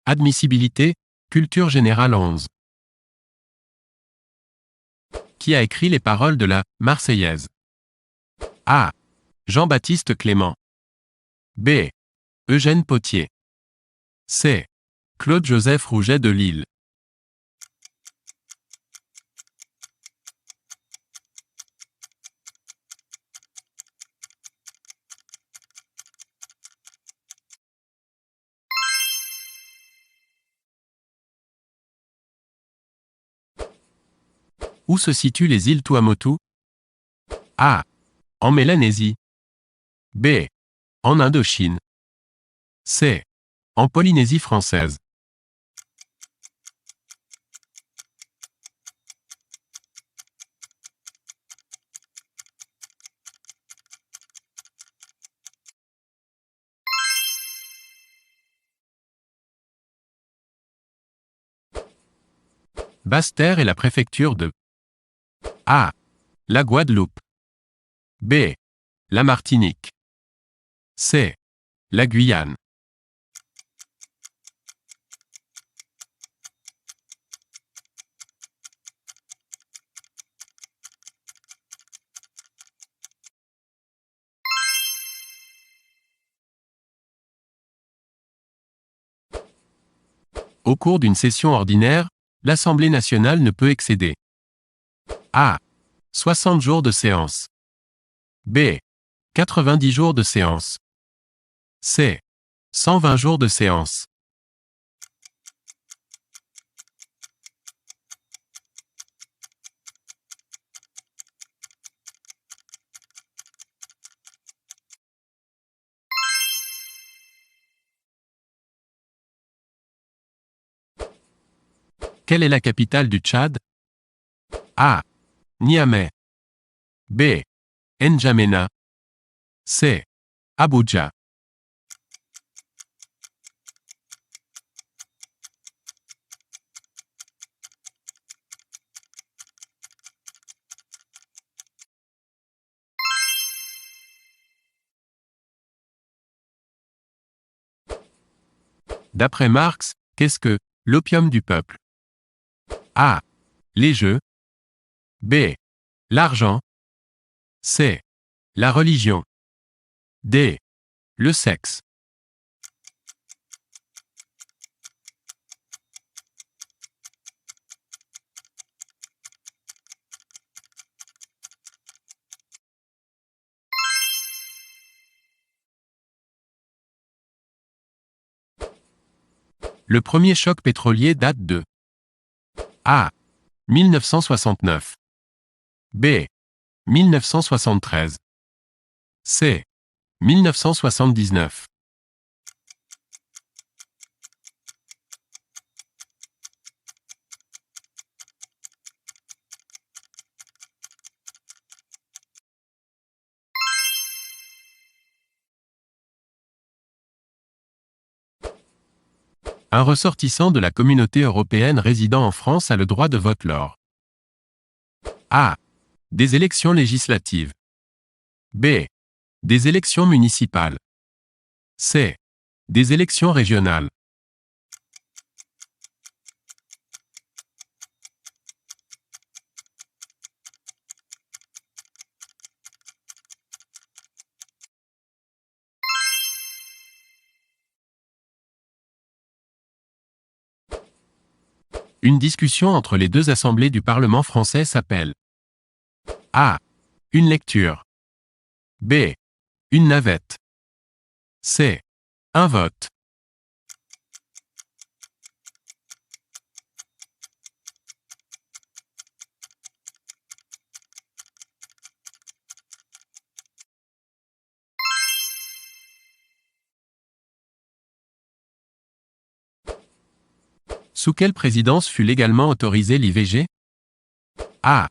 Admissibilité, culture générale 11. Qui a écrit les paroles de la Marseillaise? A. Jean-Baptiste Clément. B. Eugène Pottier. C. Claude-Joseph Rouget de Lille. Où se situent les îles Tuamotu? A. En Mélanésie. B. En Indochine. C. En Polynésie française. Basse-Terre est la préfecture de A. La Guadeloupe. B. La Martinique. C. La Guyane. Au cours d'une session ordinaire, l'Assemblée nationale ne peut excéder A. 60 jours de séance. B. 90 jours de séance. C. 120 jours de séance. Quelle est la capitale du Tchad? A. Niamey. B. N'Djamena. C. Abuja. D'après Marx, qu'est-ce que l'opium du peuple? A. Les jeux. B. L'argent. C. La religion. D. Le sexe. Le premier choc pétrolier date de A. 1969. B. 1973. C. 1979. Un ressortissant de la communauté européenne résidant en France a le droit de vote lors A. Des élections législatives. B. Des élections municipales. C. Des élections régionales. Une discussion entre les deux assemblées du Parlement français s'appelle A. Une lecture. B. Une navette. C. Un vote. Sous quelle présidence fut légalement autorisée l'IVG? A.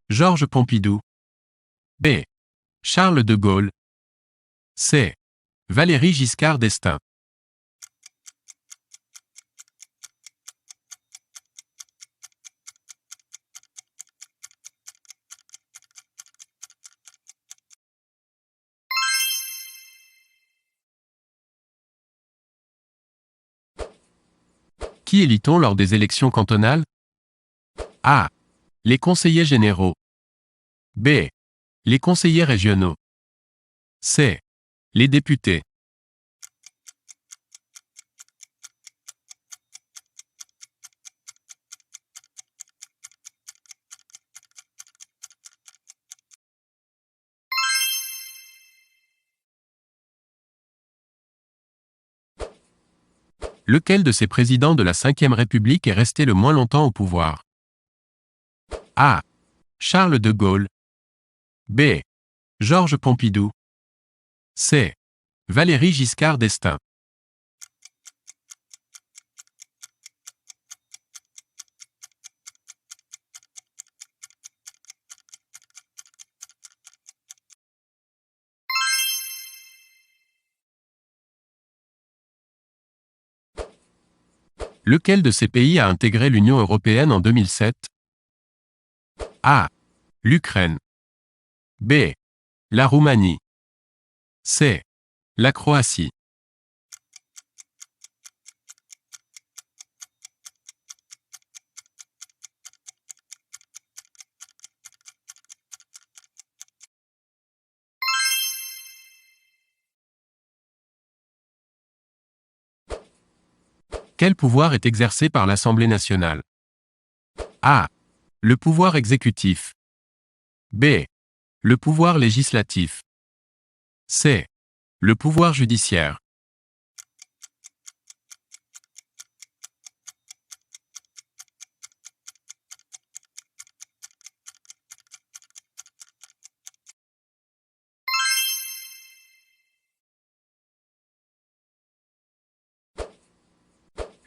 Georges Pompidou. B. Charles de Gaulle. C. Valéry Giscard d'Estaing. Qui élit-on lors des élections cantonales? A. Les conseillers généraux. B. Les conseillers régionaux. C. Les députés. Lequel de ces présidents de la Ve République est resté le moins longtemps au pouvoir? A. Charles de Gaulle. B. Georges Pompidou. C. Valéry Giscard d'Estaing. Lequel de ces pays a intégré l'Union européenne en 2007? A. L'Ukraine. B. La Roumanie. C. La Croatie. Quel pouvoir est exercé par l'Assemblée nationale? A. Le pouvoir exécutif. B. Le pouvoir législatif. C. Le pouvoir judiciaire.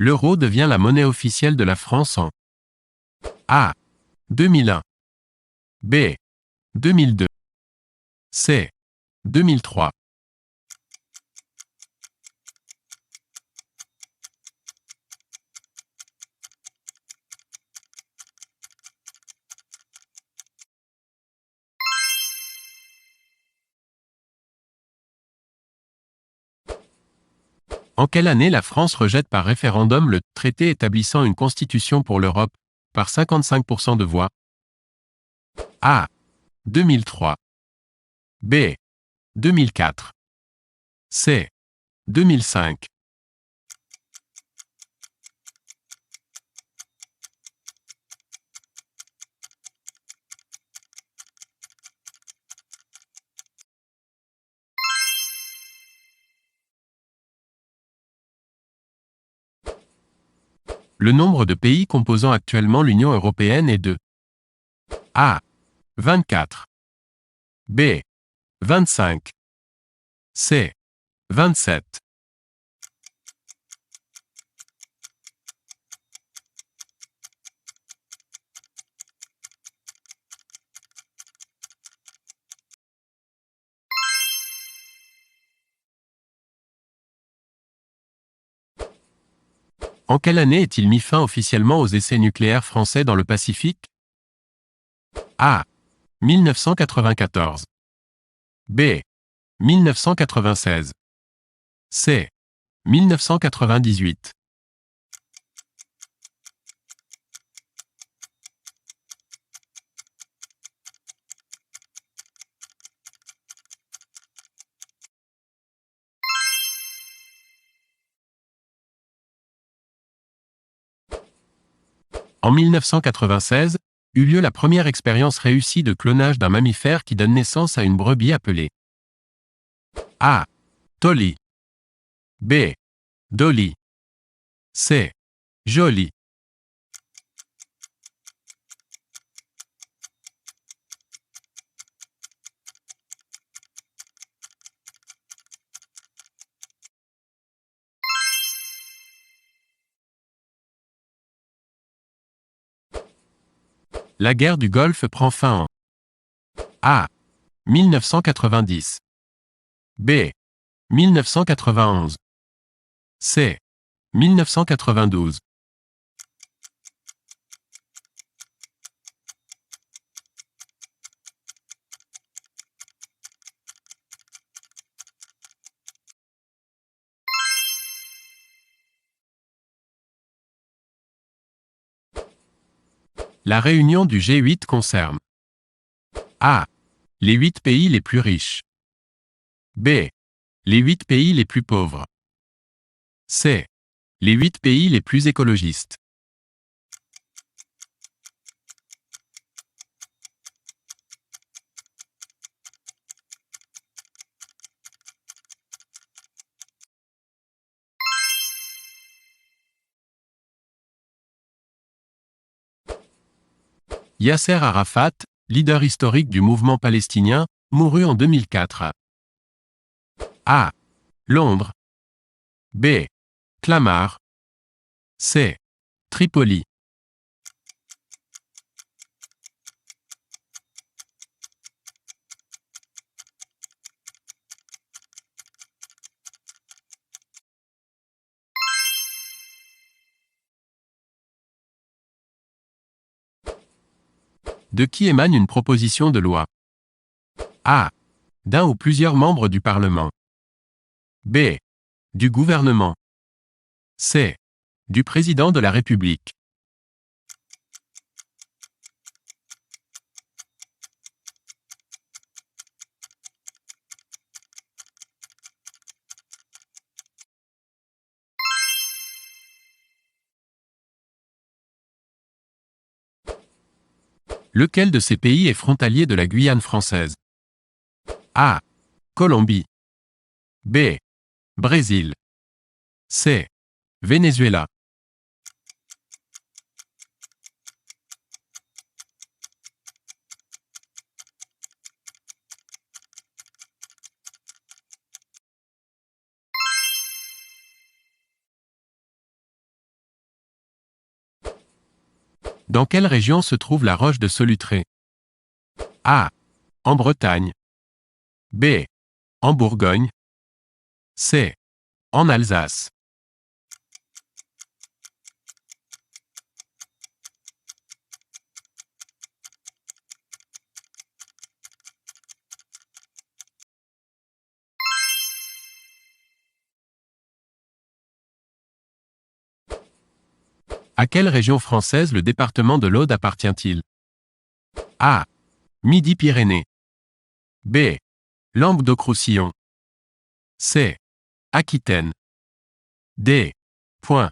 L'euro devient la monnaie officielle de la France en A. 2001. B. 2002. C. 2003. En quelle année la France rejette par référendum le traité établissant une constitution pour l'Europe, par 55% de voix? A. 2003. B. 2004. C. 2005. Le nombre de pays composant actuellement l'Union européenne est de A. 24. B. 25. C. 27. En quelle année est-il mis fin officiellement aux essais nucléaires français dans le Pacifique? A. 1994. B. 1996. C. 1998. En 1996, eut lieu la première expérience réussie de clonage d'un mammifère qui donne naissance à une brebis appelée A. Tolly. B. Dolly. C. Jolie. La guerre du Golfe prend fin en A. 1990. B. 1991. C. 1992. La réunion du G8 concerne A. Les 8 pays les plus riches. B. Les 8 pays les plus pauvres. C. Les 8 pays les plus écologistes. Yasser Arafat, leader historique du mouvement palestinien, mourut en 2004. A. Londres. B. Clamart. C. Tripoli. De qui émane une proposition de loi? A. D'un ou plusieurs membres du Parlement. B. Du gouvernement. C. Du président de la République. Lequel de ces pays est frontalier de la Guyane française? A. Colombie. B. Brésil. C. Venezuela. Dans quelle région se trouve la roche de Solutré? A. En Bretagne. B. En Bourgogne. C. En Alsace. À quelle région française le département de l'Aude appartient-il? A. Midi-Pyrénées. B. Languedoc-Roussillon. C. Aquitaine. D. Point.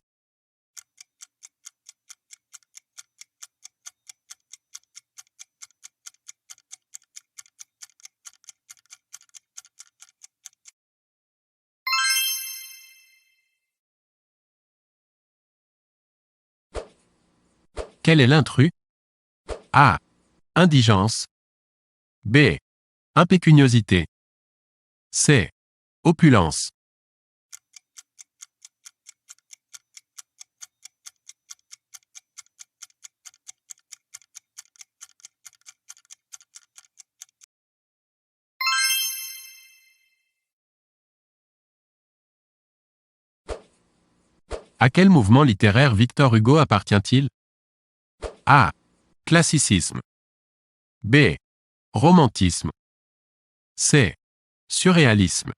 Quel est l'intrus? A. Indigence. B. Impécuniosité. C. Opulence. À quel mouvement littéraire Victor Hugo appartient-il? A. Classicisme. B. Romantisme. C. Surréalisme.